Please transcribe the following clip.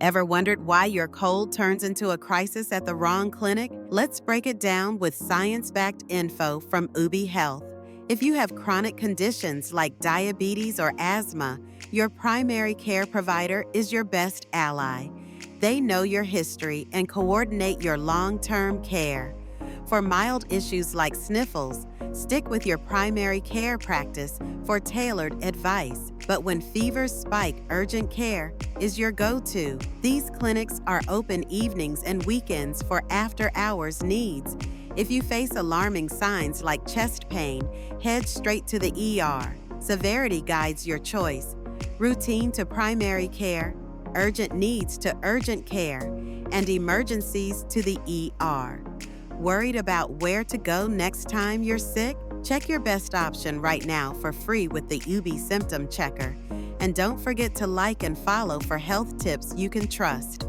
Ever wondered why your cold turns into a crisis at the wrong clinic? Let's break it down with science-backed info from Ubie Health. If you have chronic conditions like diabetes or asthma, your primary care provider is your best ally. They know your history and coordinate your long-term care. For mild issues like sniffles, stick with your primary care practice for tailored advice. But when fevers spike, urgent care is your go-to. These clinics are open evenings and weekends for after-hours needs. If you face alarming signs like chest pain, head straight to the ER. Severity guides your choice. Routine to primary care, urgent needs to urgent care, and emergencies to the ER. Worried about where to go next time you're sick? Check your best option right now for free with the Ubie Symptom Checker. And don't forget to like and follow for health tips you can trust.